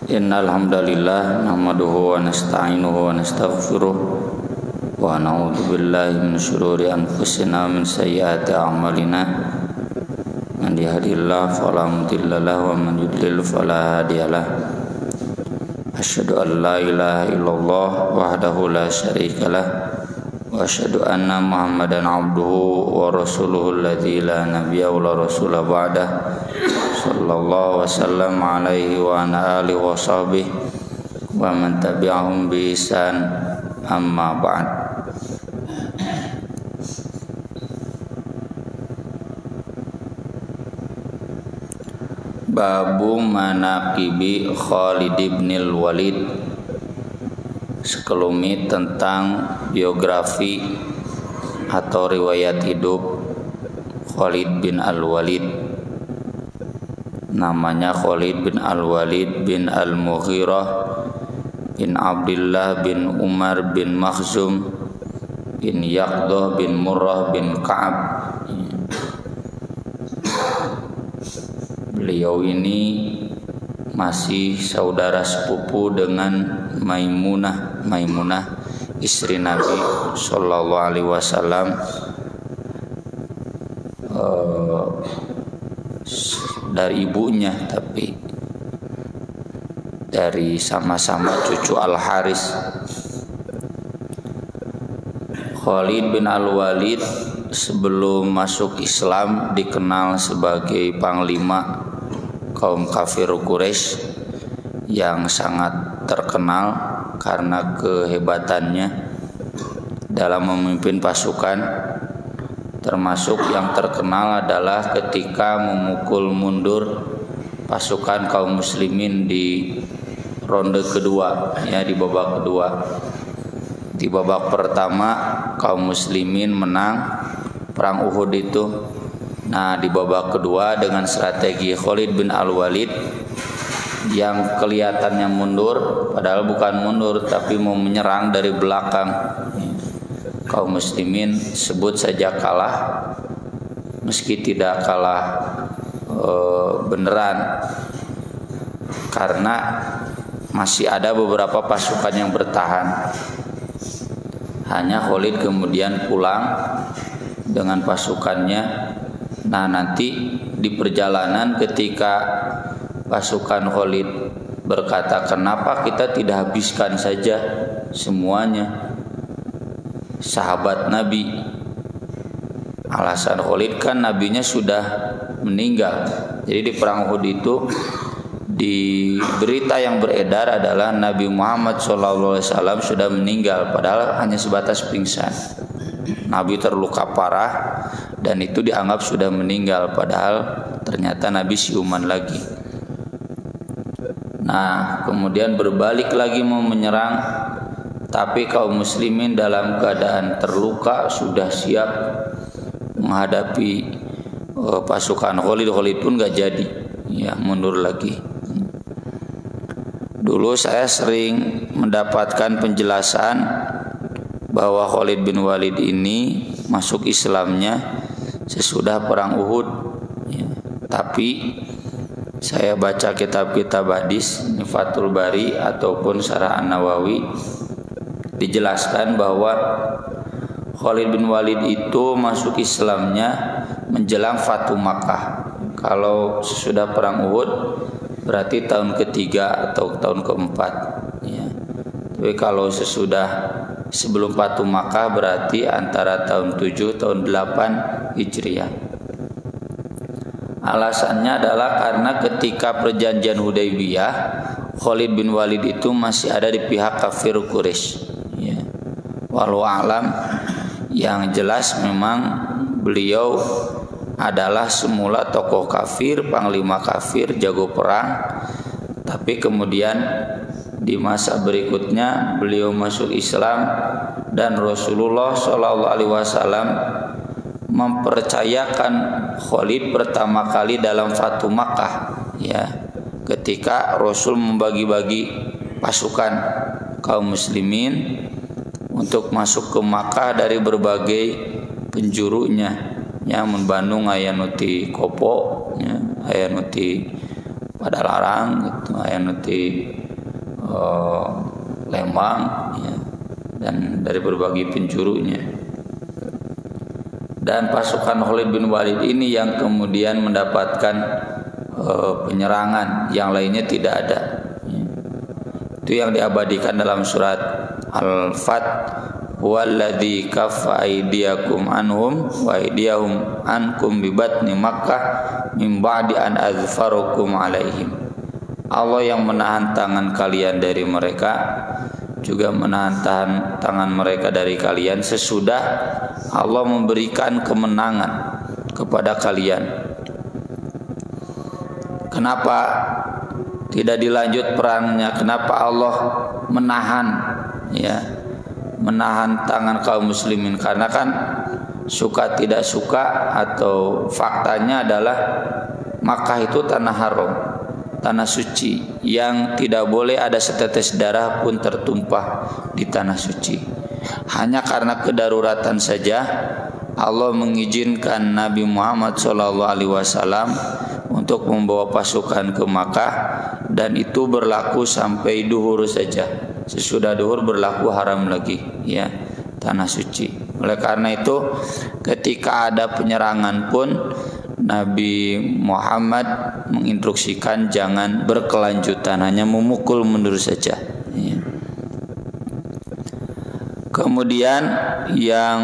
Innal hamdalillah nahmaduhu wa nasta'inuhu wa nastaghfiruh wa na'udzu billahi min syururi anfusina wa min sayyiati a'malina. Man yahdihillahu fala mudilla lahu wa man yudlil fala hadiyalah. Asyhadu an la ilaha illallah wahdahu la syarikalah wa asyhadu anna Muhammadan abduhu wa rasuluhu alladzi la nabiyya wa la rasula ba'dah. Sallallahu wasallam alaihi wa ala alihi wa sahbihi wa man tabi'ahum bi ihsan, amma ba'd. Babu manaqibi Khalid bin Al-Walid, sekelumit tentang biografi atau riwayat hidup Khalid bin Al-Walid. Namanya Khalid bin Al-Walid bin Al-Mughirah bin Abdullah bin Umar bin Makhzum bin Yaqdah bin Murrah bin Ka'ab. Beliau ini masih saudara sepupu dengan Maimunah istri Nabi Sallallahu Alaihi Wasallam, dari ibunya, tapi dari sama-sama cucu Al-Haris. Khalid bin Al-Walid sebelum masuk Islam dikenal sebagai panglima kaum kafir Quraisy yang sangat terkenal karena kehebatannya dalam memimpin pasukan. Termasuk yang terkenal adalah ketika memukul mundur pasukan kaum muslimin di ronde kedua, ya, di babak kedua. Di babak pertama kaum muslimin menang perang Uhud itu. Nah, di babak kedua dengan strategi Khalid bin Al-Walid yang kelihatannya mundur, padahal bukan mundur tapi mau menyerang dari belakang. Kaum muslimin sebut saja kalah, meski tidak kalah beneran, karena masih ada beberapa pasukan yang bertahan. Hanya Khalid kemudian pulang dengan pasukannya. Nah, nanti di perjalanan ketika pasukan Khalid berkata, kenapa kita tidak habiskan saja semuanya sahabat Nabi? Alasan Khalid kan nabinya sudah meninggal. Jadi di perang Uhud itu, di berita yang beredar adalah Nabi Muhammad SAW sudah meninggal, padahal hanya sebatas pingsan. Nabi terluka parah dan itu dianggap sudah meninggal, padahal ternyata Nabi siuman lagi. Nah, kemudian berbalik lagi mau menyerang, tapi kaum muslimin dalam keadaan terluka sudah siap menghadapi pasukan Khalid. Khalid pun gak jadi, ya, mundur lagi. Dulu saya sering mendapatkan penjelasan bahwa Khalid bin Walid ini masuk Islamnya sesudah perang Uhud, ya. Tapi saya baca kitab-kitab hadis, Fathul Bari ataupun Syarah An-Nawawi, dijelaskan bahwa Khalid bin Walid itu masuk Islamnya menjelang Fatu Makkah. Kalau sesudah perang Uhud berarti tahun ketiga atau tahun keempat, ya. Tapi kalau sesudah sebelum Fatu Makkah berarti antara tahun 7 tahun 8 Hijriah. Alasannya adalah karena ketika perjanjian Hudaybiyah, Khalid bin Walid itu masih ada di pihak kafir Quraisy. Walau alam, yang jelas memang beliau adalah semula tokoh kafir, panglima kafir, jago perang. Tapi kemudian di masa berikutnya beliau masuk Islam dan Rasulullah SAW mempercayakan Khalid pertama kali dalam Fatu Makkah, ya, ketika Rasul membagi-bagi pasukan kaum muslimin untuk masuk ke Makkah dari berbagai penjurunya, ya, mun Bandung aya nu ti Kopo, ya, aya nu ti pada larang gitu aya nanti Lembang ya, dan dari berbagai penjurunya. Dan pasukan Khalid bin Walid ini yang kemudian mendapatkan penyerangan, yang lainnya tidak ada. Itu yang diabadikan dalam surat Al-Fat, walladzi kaffa aydiyakum anhum wa aydiyahum ankum bi batni Makkah min ba'di an azfarukum alaihim. Allah yang menahan tangan kalian dari mereka, juga menahan tangan mereka dari kalian sesudah Allah memberikan kemenangan kepada kalian. Kenapa tidak dilanjut perangnya? Kenapa Allah menahan menahan tangan kaum muslimin? Karena kan suka tidak suka atau faktanya adalah Makkah itu tanah haram, tanah suci yang tidak boleh ada setetes darah pun tertumpah di tanah suci. Hanya karena kedaruratan saja Allah mengizinkan Nabi Muhammad SAW untuk membawa pasukan ke Makkah, dan itu berlaku sampai duhur saja. Sesudah duhur berlaku haram lagi ya, tanah suci. Oleh karena itu ketika ada penyerangan pun Nabi Muhammad menginstruksikan jangan berkelanjutan, hanya memukul mundur saja ya. Kemudian yang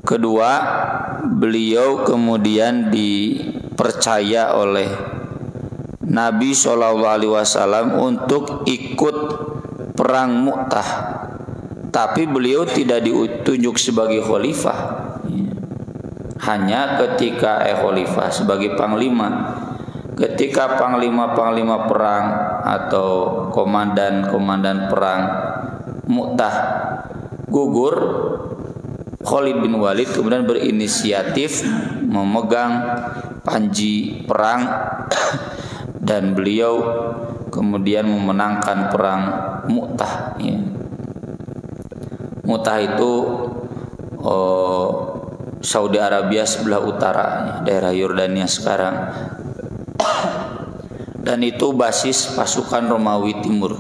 kedua, beliau kemudian dipercaya oleh Nabi SAW untuk ikut perang Mu'tah, tapi beliau tidak ditunjuk sebagai khalifah. Hanya ketika khalifah sebagai panglima, ketika panglima perang atau komandan perang Mu'tah gugur, Khalid bin Walid kemudian berinisiatif memegang panji perang dan beliau kemudian memenangkan perang Mu'tah ya. Mu'tah itu Saudi Arabia sebelah utara, daerah Yordania sekarang. Dan itu basis pasukan Romawi Timur.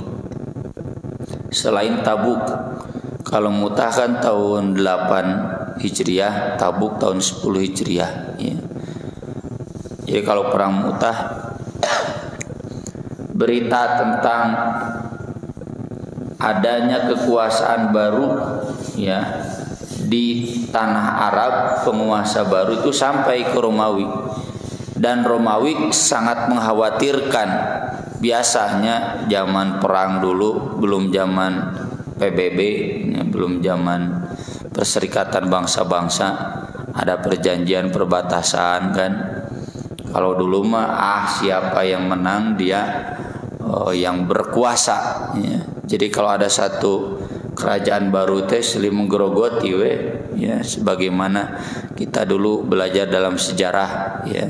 Selain Tabuk, kalau Mu'tah kan tahun 8 Hijriah, Tabuk tahun 10 Hijriah ya. Jadi kalau perang Mu'tah, berita tentang adanya kekuasaan baru ya di tanah Arab, penguasa baru itu sampai ke Romawi, dan Romawi sangat mengkhawatirkan. Biasanya zaman perang dulu, belum zaman PBB, belum zaman Perserikatan Bangsa-Bangsa, ada perjanjian perbatasan kan. Kalau dulu mah siapa yang menang dia yang berkuasa ya. Jadi kalau ada satu kerajaan baru teh saling menggerogoti ya, sebagaimana kita dulu belajar dalam sejarah ya.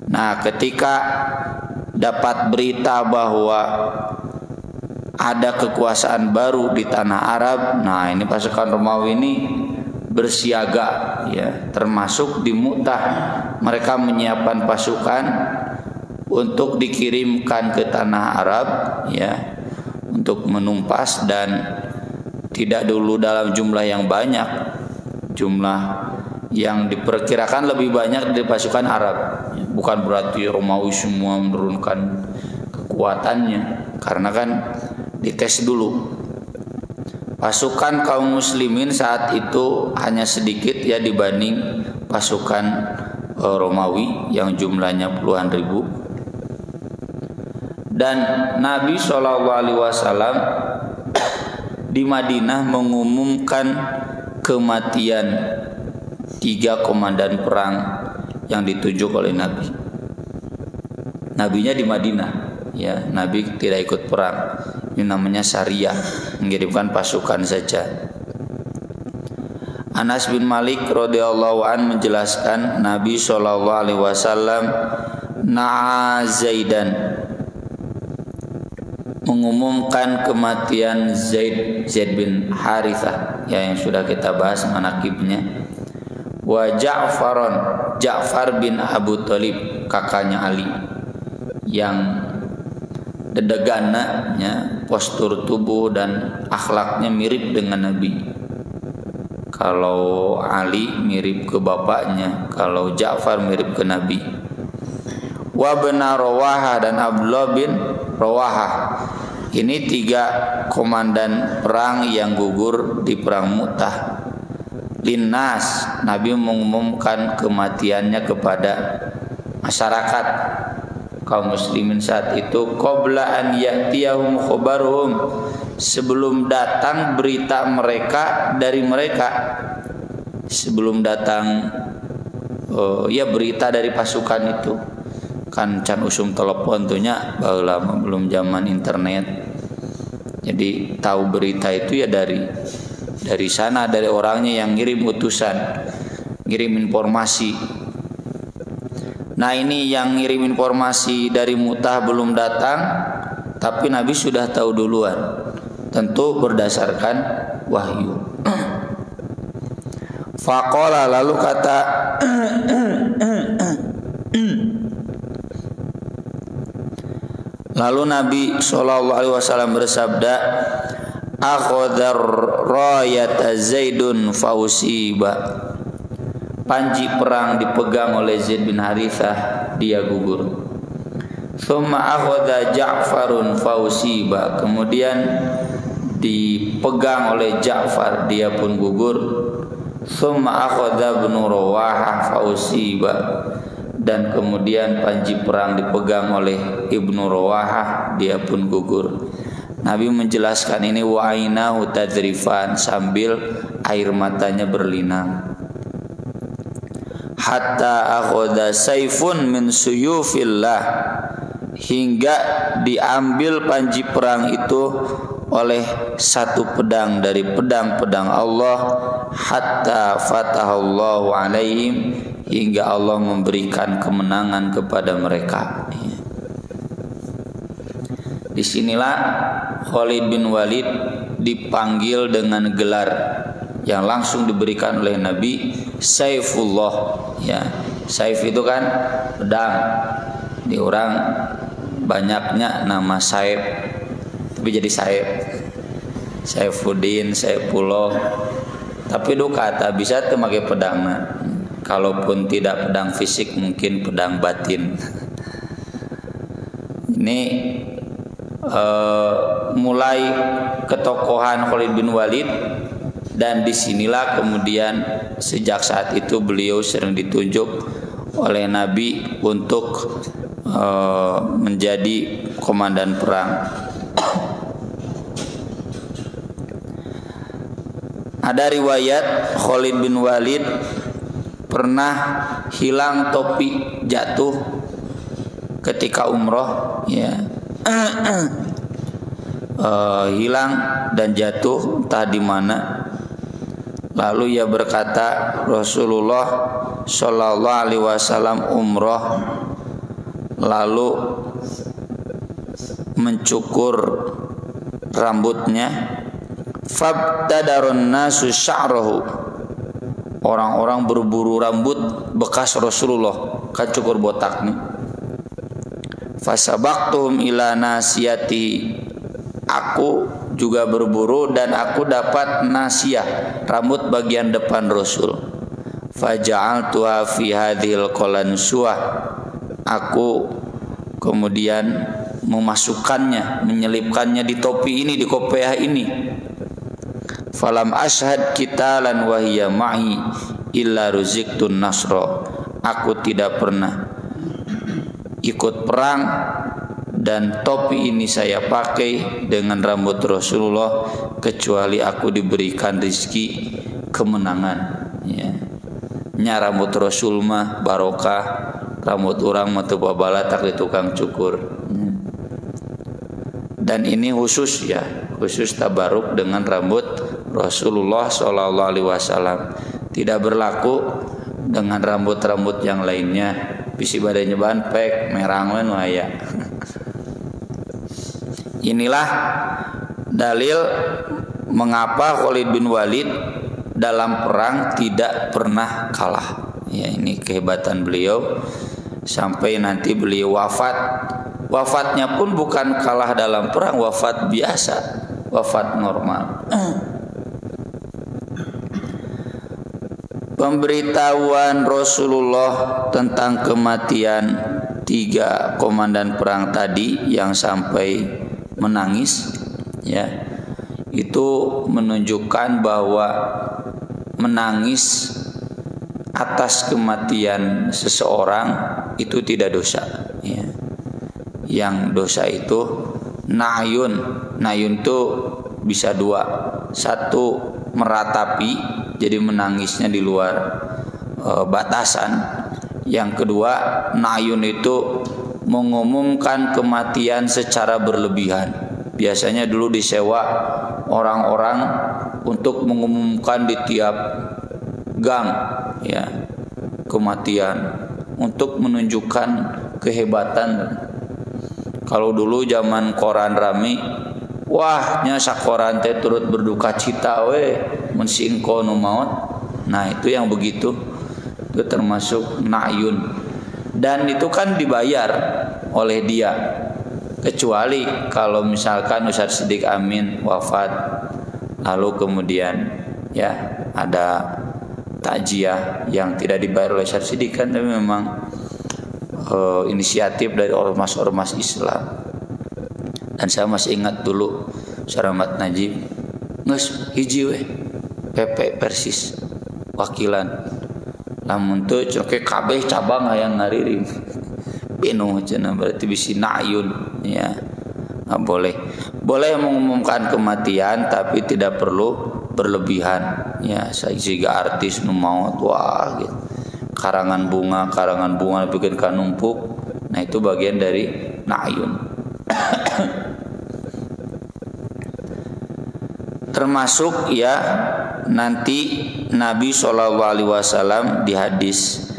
Nah, ketika dapat berita bahwa ada kekuasaan baru di tanah Arab, nah ini pasukan Romawi ini bersiaga ya, termasuk di Mu'tah mereka menyiapkan pasukan untuk dikirimkan ke tanah Arab ya, untuk menumpas, dan tidak dulu dalam jumlah yang banyak, jumlah yang diperkirakan lebih banyak dari pasukan Arab. Bukan berarti Romawi semua menurunkan kekuatannya, karena kan dites dulu. Pasukan kaum muslimin saat itu hanya sedikit ya dibanding pasukan Romawi yang jumlahnya puluhan ribu. Dan Nabi SAW di Madinah mengumumkan kematian 3 komandan perang yang ditunjuk oleh Nabi. Nabinya di Madinah ya, Nabi tidak ikut perang. Ini namanya syariah, mengirimkan pasukan saja. Anas bin Malik radhiyallahu an menjelaskan Nabi SAW na'a Zaidan, mengumumkan kematian Zaid bin Harithah ya, yang sudah kita bahas manakibnya. Wa Ja'far bin Abu Thalib, kakaknya Ali. yang dedegana, postur tubuh dan akhlaknya mirip dengan Nabi. Kalau Ali mirip ke bapaknya, kalau Ja'far mirip ke Nabi. Wa bena Rawahah dan Abdullah bin Rawahah. Ini 3 komandan perang yang gugur di perang Mu'tah. Linnas, Nabi mengumumkan kematiannya kepada masyarakat kaum muslimin saat itu, qabla an ya'tiyahum khabaruhum, sebelum datang berita mereka dari mereka, sebelum datang berita dari pasukan itu. Kan can usum telepon tuhnya baheula belum zaman internet. Jadi tahu berita itu ya dari sana, dari orangnya yang ngirim utusan, ngirim informasi. Nah, ini yang ngirim informasi dari Mu'tah belum datang, tapi Nabi sudah tahu duluan. Tentu berdasarkan wahyu. Faqala, lalu kata lalu Nabi SAW bersabda, akhadhar rayata Zaidun fausiba, panji perang dipegang oleh Zaid bin Harithah, dia gugur. Thumma akhadha Ja'farun fausiba, kemudian dipegang oleh Ja'far, dia pun gugur. Thumma akhadha ibnu Rawahah fausiba, dan kemudian panji perang dipegang oleh Ibnu Rawahah, dia pun gugur. Nabi menjelaskan ini wa ainahu tadrifan, sambil air matanya berlinang. Hatta akhadha saifun min suyufillah, hingga diambil panji perang itu oleh satu pedang dari pedang-pedang Allah. Hatta fatahallahu alaihim, hingga Allah memberikan kemenangan kepada mereka. Disinilah Khalid bin Walid dipanggil dengan gelar yang langsung diberikan oleh Nabi, Saifullah. Ya, Saif itu kan pedang. Di orang banyaknya nama Saif, tapi jadi Saif. Saifuddin, Saifullah. Tapi kata bisa memakai pedangna. Kalaupun tidak pedang fisik, mungkin pedang batin. Ini mulai ketokohan Khalid bin Walid, dan disinilah kemudian sejak saat itu beliau sering ditunjuk oleh Nabi untuk menjadi komandan perang. Ada riwayat Khalid bin Walid pernah hilang topi, jatuh ketika umroh, ya. Hilang dan jatuh entah di mana. Lalu ia berkata, Rasulullah Shallallahu Alaihi Wasallam umroh, lalu mencukur rambutnya. Fabtadarun nasu sya'rahu, orang-orang berburu rambut bekas Rasulullah, kan cukur botak nih. Fasabaqtum ila nasiyati, aku juga berburu dan aku dapat nasiyah, rambut bagian depan Rasul. Faja'altuha fi hadhil qalansuah, aku kemudian memasukkannya, menyelipkannya di topi ini, di kopiah ini. Falam ashad qitalan wa hiya ma'i illa ruziqtun nasra, aku tidak pernah ikut perang dan topi ini saya pakai dengan rambut Rasulullah kecuali aku diberikan rezeki kemenangan, ya. Nya rambut Rasul mah barokah, rambut orang mah teu babala tak di tukang cukur. Dan ini khusus, ya, khusus tabaruk dengan rambut Rasulullah Shallallahu Alaihi Wasallam, tidak berlaku dengan rambut-rambut yang lainnya. Bisi badannya bahan pek merang we nu aya. Inilah dalil mengapa Khalid bin Walid dalam perang tidak pernah kalah. Ya, ini kehebatan beliau sampai nanti beliau wafat wafatnya pun bukan kalah dalam perang, wafat biasa, wafat normal. Pemberitahuan Rasulullah tentang kematian 3 komandan perang tadi yang sampai menangis, ya, itu menunjukkan bahwa menangis atas kematian seseorang itu tidak dosa, ya. Yang dosa itu na'yun. Na'yun itu bisa 2. Satu, meratapi, jadi menangisnya di luar batasan. Yang kedua, na'yun itu mengumumkan kematian secara berlebihan. Biasanya dulu disewa orang-orang untuk mengumumkan di tiap gang, ya, kematian, untuk menunjukkan kehebatan. Kalau dulu zaman koran rami, wah nya sakoran teh turut berduka cita we mun si engko nu maot. Nah, itu yang begitu, itu termasuk na'yun, dan itu kan dibayar oleh dia, kecuali kalau misalkan Ustaz Siddiq Amin wafat lalu kemudian, ya, ada takziah yang tidak dibayar oleh Ustaz Siddiq, kan, tapi memang inisiatif dari ormas-ormas Islam. Dan saya masih ingat dulu Syaramat Najib nges hiji we PP Persis wakilan, lamun teu coke kabeh cabang hayang ngaririm penuh cenah, berarti bisi na'yun, ya. Nggak boleh. Boleh mengumumkan kematian tapi tidak perlu berlebihan, ya. Sehingga artis nu maot, wah gitu, karangan bunga bikin numpuk. Nah, itu bagian dari na'yun. Termasuk, ya, nanti Nabi SAW di hadis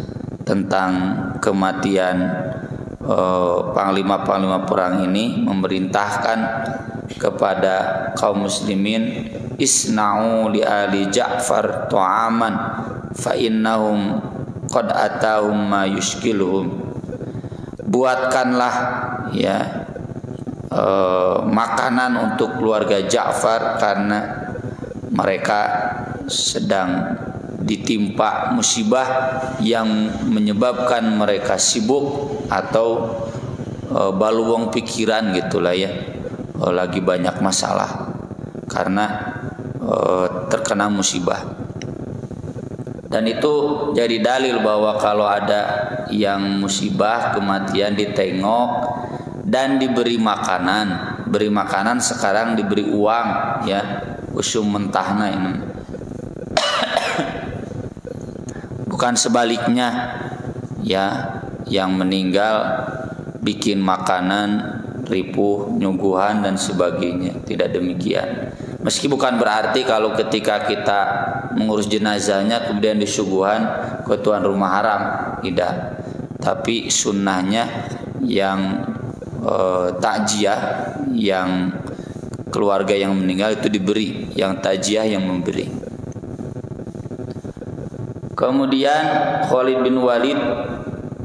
tentang kematian panglima-panglima perang ini memerintahkan kepada kaum muslimin, isna'u li ali Ja'far ta'aman fa innahum qad atahum ma yushkiluhum. Buatkanlah, ya, makanan untuk keluarga Ja'far karena mereka sedang ditimpa musibah yang menyebabkan mereka sibuk atau baluwong pikiran gitulah, ya, lagi banyak masalah karena terkena musibah. Dan itu jadi dalil bahwa kalau ada yang musibah kematian ditengok dan diberi makanan. Beri makanan sekarang diberi uang, ya, usum mentahna ini. Bukan sebaliknya, ya, yang meninggal bikin makanan, ripuh, nyuguhan dan sebagainya. Tidak demikian. Meski bukan berarti kalau ketika kita mengurus jenazahnya kemudian disuguhan ke tuan rumah haram, tidak. Tapi sunnahnya yang takziah, yang keluarga yang meninggal itu diberi, yang takziah yang memberi. Kemudian Khalid bin Walid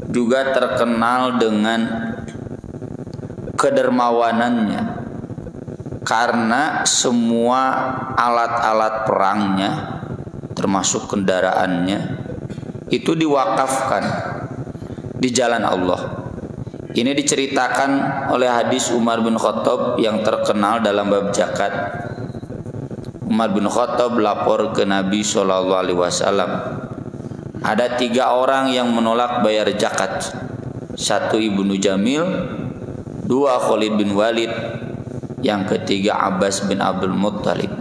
juga terkenal dengan kedermawanannya, karena semua alat-alat perangnya termasuk kendaraannya itu diwakafkan di jalan Allah. Ini diceritakan oleh hadis Umar bin Khattab yang terkenal dalam bab zakat. Umar bin Khattab lapor ke Nabi SAW. Ada 3 orang yang menolak bayar zakat. 1 Ibnu Jamil, 2 Khalid bin Walid, yang ketiga Abbas bin Abdul Muttalib.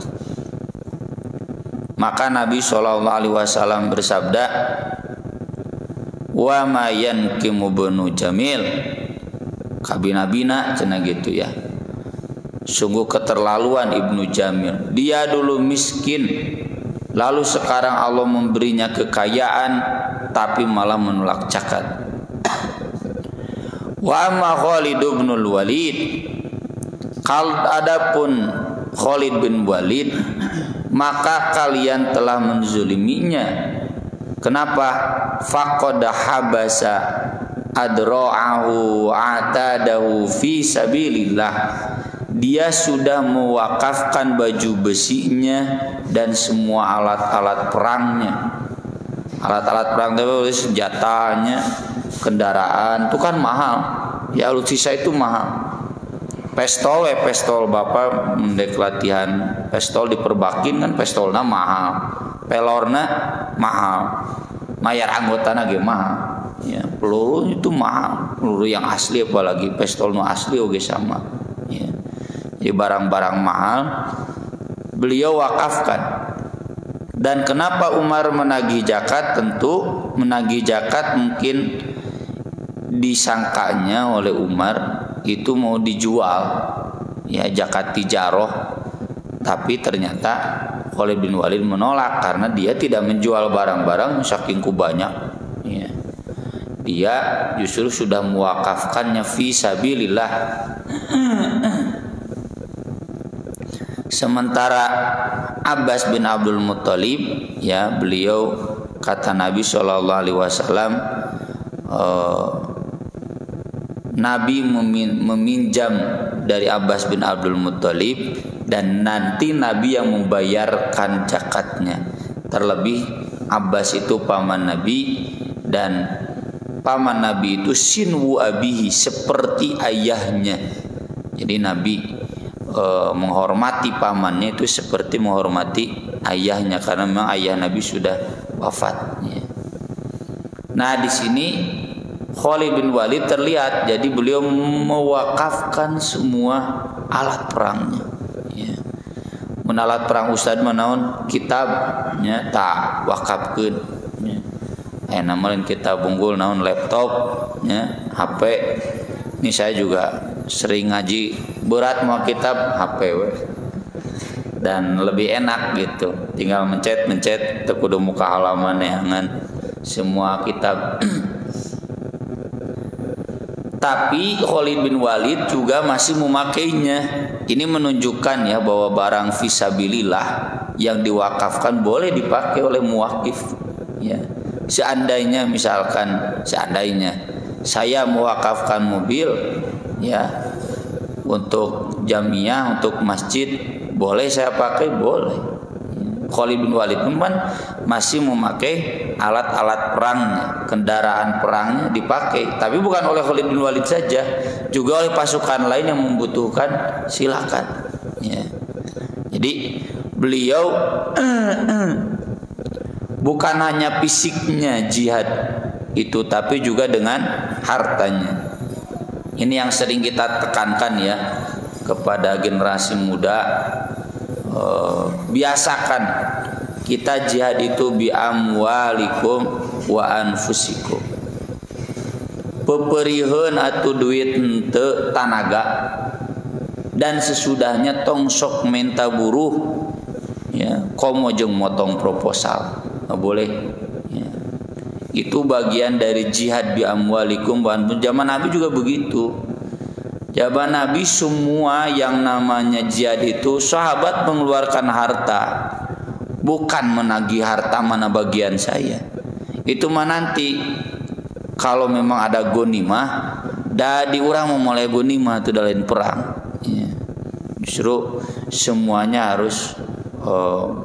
Maka Nabi SAW bersabda, wa ma yankimu banu Jamil, kabinabina cenah gitu, ya. Sungguh keterlaluan Ibnu Jamil. Dia dulu miskin, lalu sekarang Allah memberinya kekayaan tapi malah menolak zakat. Wa ma Khalid bin Walid, adapun Khalid bin Walid, maka kalian telah menzuliminya. Kenapa? Faqad habasa adra'ahu atadahu fi sabilillah, dia sudah mewakafkan baju besinya dan semua alat-alat perangnya. Alat-alat perang itu senjatanya, kendaraan itu kan mahal ya, alutsista itu mahal. Pistol bapak mendek latihan pistol diperbakin kan, pistolnya mahal, pelorna mahal, mayar anggotana ge mahal ya, peluru itu mahal, peluru yang asli apalagi pistol nu asli oge sama ya. Jadi barang-barang mahal beliau wakafkan. Dan kenapa Umar menagih zakat? Tentu menagih zakat mungkin disangkanya oleh Umar itu mau dijual ya, zakat tijaroh, tapi ternyata Khalid bin Walid menolak karena dia tidak menjual barang-barang saking banyak ya. Dia justru sudah mewakafkannya fi sabilillah. Sementara Abbas bin Abdul Muttalib ya, beliau kata Nabi SAW, Nabi meminjam dari Abbas bin Abdul Muttalib dan nanti Nabi yang membayarkan zakatnya. Terlebih Abbas itu paman Nabi dan paman Nabi itu sinwu abihi, seperti ayahnya. Jadi Nabi menghormati pamannya itu seperti menghormati ayahnya karena memang ayah Nabi sudah wafat ya. Nah di sini Khalid bin Walid terlihat jadi beliau mewakafkan semua alat perangnya ya. Mun alat perang ustad manaon kitabnya tak wakafkeun ya. Namun kitab unggul naon laptop ya, HP. Ini saya juga sering ngaji berat mau kitab HP dan lebih enak gitu, tinggal mencet teu kudu muka halaman neangan semua kitab. Tapi Khalid bin Walid juga masih memakainya. Ini menunjukkan ya bahwa barang fisabilillah yang diwakafkan boleh dipakai oleh muwakif ya. Seandainya saya mewakafkan mobil ya untuk jamiah, untuk masjid, boleh saya pakai, boleh. Khalid bin Walid pun masih memakai alat-alat perangnya, kendaraan perangnya dipakai, tapi bukan oleh Khalid bin Walid saja, juga oleh pasukan lain yang membutuhkan, silakan ya. Jadi beliau bukan hanya fisiknya jihad itu, tapi juga dengan hartanya. Ini yang sering kita tekankan ya kepada generasi muda, biasakan kita jihad itu bi amwalikum wa anfusikum. Peperieun atuh duit henteu tanaga, dan sesudahnya tong sok menta buruh ya, komo jeung motong proposal boleh ya. Itu bagian dari jihad bi amwalikum wa anfusikum. Zaman Nabi juga begitu. Zaman Nabi semua yang namanya jihad itu sahabat mengeluarkan harta, bukan menagih harta mana bagian saya. Itu mah nanti kalau memang ada gonimah, dari orang memulai gonimah itu dalam perang ya. Justru semuanya harus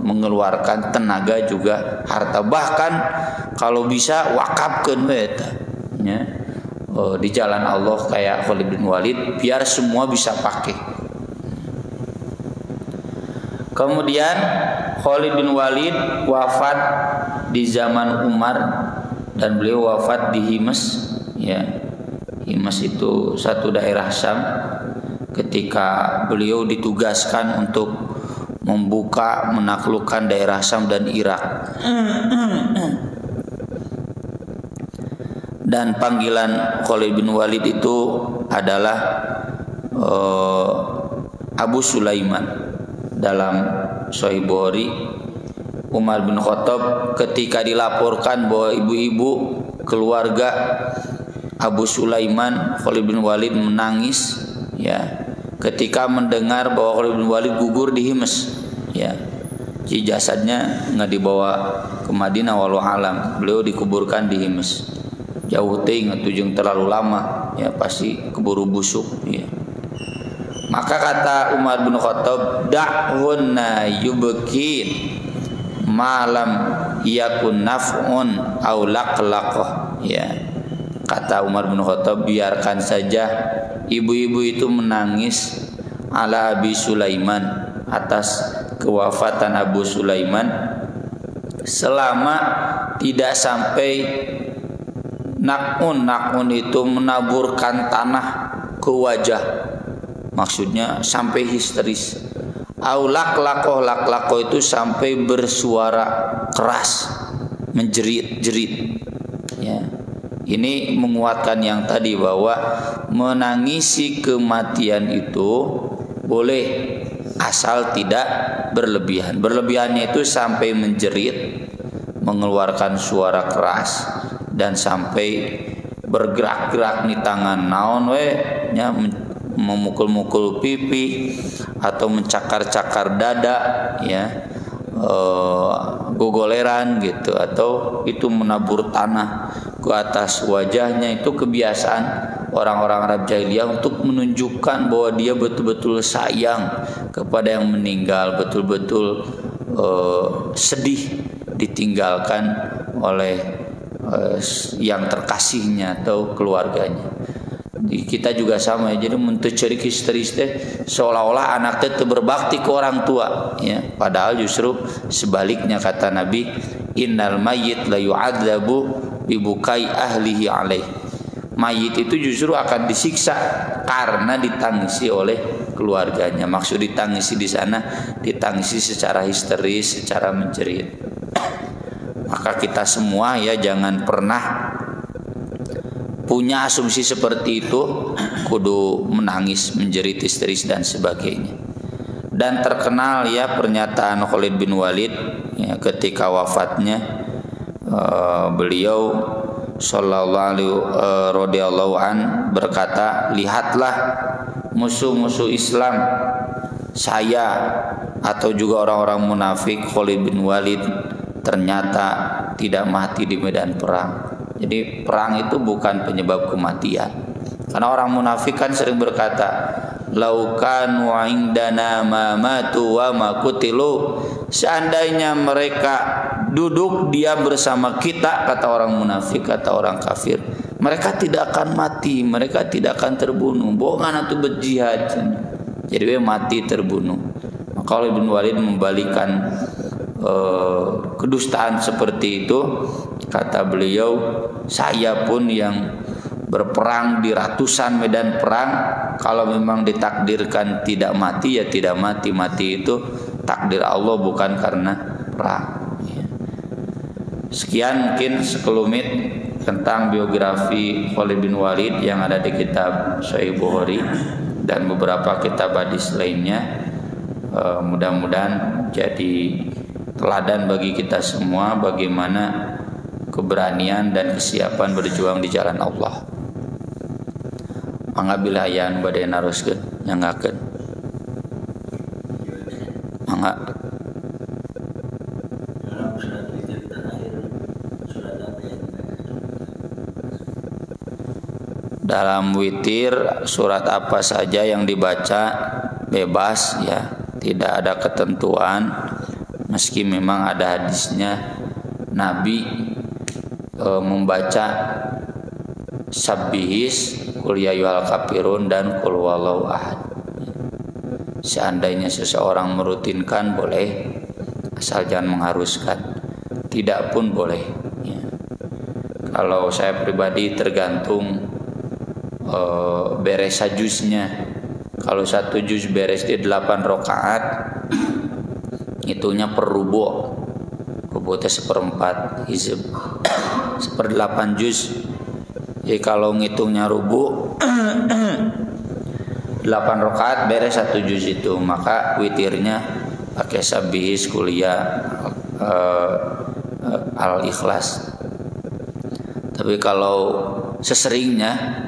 mengeluarkan tenaga juga harta, bahkan kalau bisa wakafkeun eta ya, di jalan Allah kayak Khalid bin Walid, biar semua bisa pakai. Kemudian Khalid bin Walid wafat di zaman Umar dan beliau wafat di Hims ya. Hims itu satu daerah Syam ketika beliau ditugaskan untuk membuka, menaklukkan daerah Syam dan Irak. Dan panggilan Khalid bin Walid itu adalah Abu Sulaiman. Dalam Sahih Bukhari, Umar bin Khattab ketika dilaporkan bahwa ibu-ibu keluarga Abu Sulaiman, Khalid bin Walid menangis ya, ketika mendengar bahwa Khalid bin Walid gugur di Hims ya. Jadi jasadnya nggak dibawa ke Madinah, walau alam, beliau dikuburkan di Hims. jauh teuing atuh jeung terlalu lama ya pasti keburu busuk ya. Maka kata Umar bin Khattab, da'hunna yubkin malam yakun naf'un aw laqlaqah ya. Kata Umar bin Khattab, biarkan saja ibu-ibu itu menangis ala Abi Sulaiman, atas kewafatan Abu Sulaiman, selama tidak sampai nakun itu menaburkan tanah ke wajah, maksudnya sampai histeris. Aulak lako itu sampai bersuara keras, menjerit-jerit ya. Ini menguatkan yang tadi bahwa menangisi kematian itu boleh asal tidak berlebihan. Berlebihannya itu sampai menjerit, mengeluarkan suara keras, dan sampai bergerak-gerak di tangan naon we nya, memukul-mukul pipi atau mencakar-cakar dada ya, gogoleran gitu, atau itu menabur tanah ke atas wajahnya. Itu kebiasaan orang-orang Arab jahiliyah untuk menunjukkan bahwa dia betul-betul sayang kepada yang meninggal, betul-betul sedih ditinggalkan oleh yang terkasihnya atau keluarganya. Kita juga sama ya, jadi mencerik histeris teh seolah-olah anak teh berbakti ke orang tua ya, padahal justru sebaliknya. Kata Nabi, innal mayyit la yu'adzabu bibukai ahlihi alaih. Mayit itu justru akan disiksa karena ditangisi oleh keluarganya. Maksud ditangisi di sana, ditangisi secara histeris, secara menjerit. Maka kita semua ya jangan pernah punya asumsi seperti itu, kudu menangis, menjerit, histeris dan sebagainya. Dan terkenal ya pernyataan Khalid bin Walid ya, ketika wafatnya beliau radhiyallahu an berkata, lihatlah musuh-musuh Islam, saya atau juga orang-orang munafik, Khalid bin Walid ternyata tidak mati di medan perang. Jadi perang itu bukan penyebab kematian. Karena orang munafik kan sering berkata, laukan wa indana ma matu wa ma kutilu. Seandainya mereka duduk diam bersama kita, kata orang munafik, kata orang kafir, mereka tidak akan mati, mereka tidak akan terbunuh. Bohongan atau berjihad. Jadi mati terbunuh. Maka Khalid bin Walid membalikan kedustaan seperti itu. Kata beliau, saya pun yang berperang di ratusan medan perang, kalau memang ditakdirkan tidak mati ya tidak mati. Mati itu takdir Allah, bukan karena perang. Sekian mungkin sekelumit tentang biografi Khalid bin Walid yang ada di kitab Sahih Bukhari dan beberapa kitab hadis lainnya. Mudah-mudahan jadi teladan bagi kita semua bagaimana keberanian dan kesiapan berjuang di jalan Allah. Mangga bilayan badai naruskeun nyangakeun. Mangga. Dalam witir surat apa saja yang dibaca bebas ya, tidak ada ketentuan. Meski memang ada hadisnya Nabi membaca Sabbihis, Qul ya ayyuhal kafirun dan Qul huwallahu ahad. Seandainya seseorang merutinkan boleh, asal jangan mengharuskan. Tidak pun boleh ya. Kalau saya pribadi tergantung beres juznya. Kalau satu juz beres di 8 rakaat, itunya per rubu'. Rubu'nya 1/4 hizb, 1/8 juz. Jadi kalau ngitungnya rubu' 8 rakaat beres 1 juz itu, maka witirnya pakai Sabbihis, kuliah Al-Ikhlas. Tapi kalau seseringnya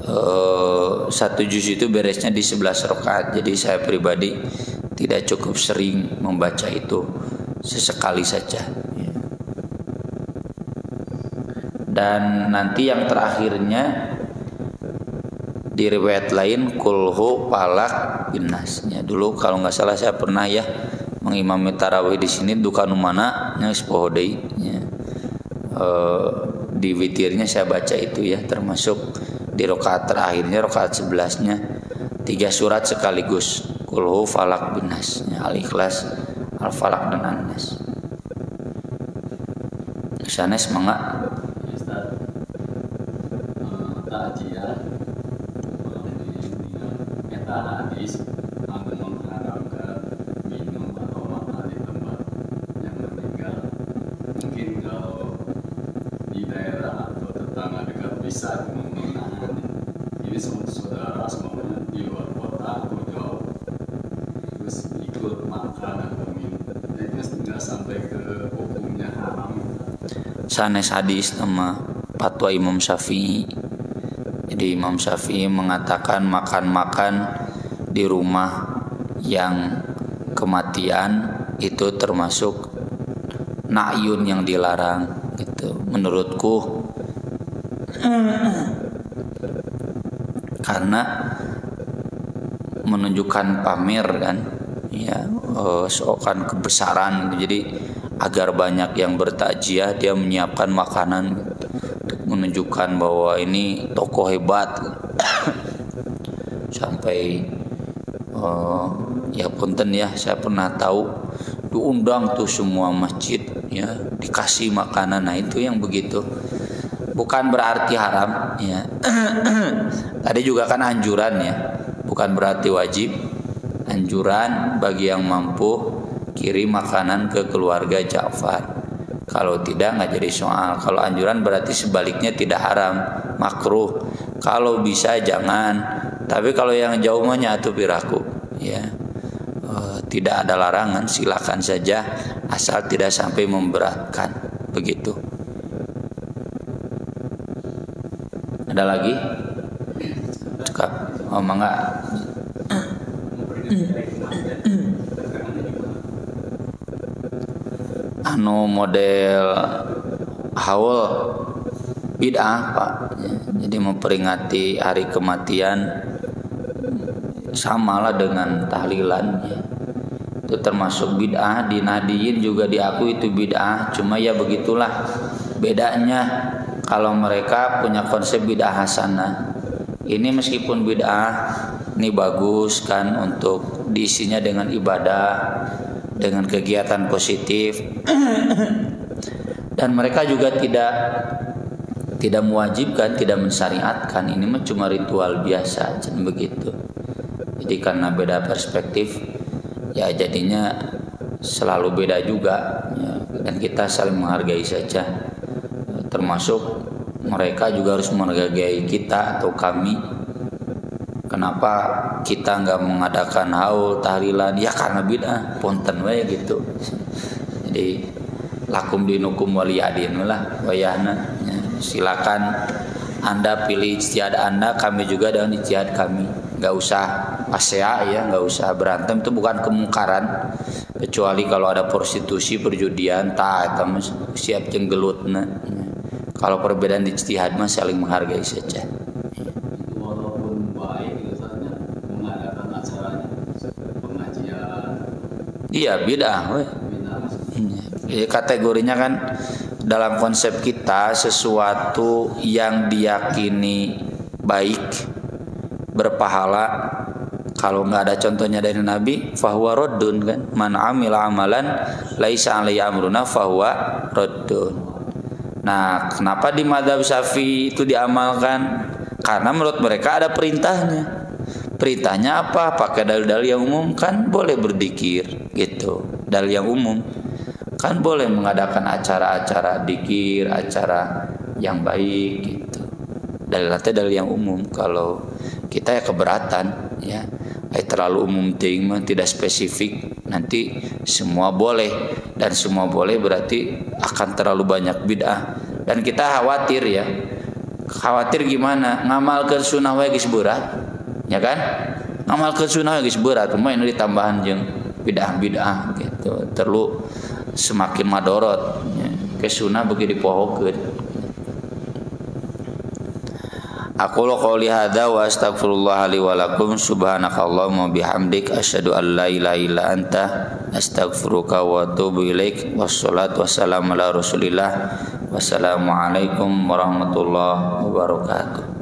1 juz itu beresnya di 11 rakaat. Jadi saya pribadi tidak cukup sering membaca itu, sesekali saja. Dan nanti yang terakhirnya di riwayat lain kulhu falak binnas. Ya, dulu kalau nggak salah saya pernah ya mengimami tarawih di sini duka numana nya sepoho deui ya. Di witirnya saya baca itu ya, termasuk di rakaat terakhirnya rakaat 11-nya 3 surat sekaligus, kulhu falak binnas ya, al-ikhlas, al-falak dan an-nas. Sanes mangga hadis anggun mengharamkan minum atau makan di tempat yang meninggal. Mungkin kalau di daerah atau tetangga dekat bisa menahan. Ini saudara semuanya di luar kota atau jauh, terus ikut makan atau minum, itu nggak sampai ke hukumnya haram. Sanes hadis nama fatwa Imam Syafi'i. Jadi Imam Syafi'i mengatakan makan-makan di rumah yang kematian itu termasuk na'yun yang dilarang gitu. Menurutku karena menunjukkan pamer kan ya, seakan kebesaran gitu. Jadi agar banyak yang bertakjiah dia menyiapkan makanan gitu, untuk menunjukkan bahwa ini tokoh hebat sampai ya punten ya, saya pernah tahu diundang tuh semua masjid ya, dikasih makanan. Nah itu yang begitu, bukan berarti haram ya. Tadi juga kan anjuran ya, bukan berarti wajib. Anjuran bagi yang mampu kirim makanan ke keluarga Ja'far. Kalau tidak nggak jadi soal. Kalau anjuran berarti sebaliknya tidak haram, makruh. Kalau bisa jangan. Tapi kalau yang jauh mah nyatu piraku ya, tidak ada larangan, silakan saja asal tidak sampai memberatkan begitu. Ada lagi? Cekap. Oh mangga. Anu model haul bid'ah Pak ya. Jadi memperingati hari kematian samalah dengan tahlilan ya. Itu termasuk bid'ah. Di Nahdiyin juga diakui itu bid'ah. Cuma ya begitulah bedanya. Kalau mereka punya konsep bid'ah hasanah, ini meskipun bid'ah ini bagus kan untuk diisinya dengan ibadah, dengan kegiatan positif. Dan mereka juga tidak mewajibkan, tidak mensyariatkan. Ini mah cuma ritual biasa, begitu. Jadi karena beda perspektif, ya jadinya selalu beda juga ya. Dan kita saling menghargai saja. Termasuk mereka juga harus menghargai kita atau kami. Kenapa kita nggak mengadakan haul tahlilan? Ya karena bid'ah, ponten wae gitu. Jadi lakum dinukum waliyadin lah wayahna ya. Silakan Anda pilih ijtihad Anda, kami juga dengan ijtihad kami. Nggak usah asea ya, nggak usah berantem, itu bukan kemungkaran. Kecuali kalau ada prostitusi, perjudian, siap jenggelut. Nah, kalau perbedaan ijtihad mah saling menghargai saja. Walaupun baik misalnya mengadakan acaranya pengajian. Iya bid'ah. Jadi kategorinya kan dalam konsep kita sesuatu yang diyakini baik, berpahala. Kalau nggak ada contohnya dari Nabi, fahuwa raddun kan. Man amila amalan laisa alaihi amruna fahuwa raddun. Nah, kenapa di mazhab Syafi'i itu diamalkan? Karena menurut mereka ada perintahnya. Perintahnya apa? Pakai dalil-dalil yang umum kan boleh berzikir gitu. Dalil yang umum kan boleh mengadakan acara-acara dzikir, acara yang baik gitu. Dalil yang umum. Kalau kita ya keberatan ya. Terlalu umum ting, tidak spesifik, nanti semua boleh, dan semua boleh berarti akan terlalu banyak bid'ah. Dan kita khawatir ya, khawatir gimana? Ngamal ke sunnah wae geus berat, ya kan? Ngamal ke sunnah geus berat, cuma ini ditambahan jeung bid'ah gitu, terlalu semakin madorot. Ya. Ke sunnah beuki dipohokeun. Aqulu qouli hadza wa astaghfirullah li wa lakum subhanakallahumma bihamdik asyhadu an la ilaha illa anta astaghfiruka wa atubu ilaik. Wassalatu wassalamu ala Rasulillah. Wassalamualaikum warahmatullahi wabarakatuh.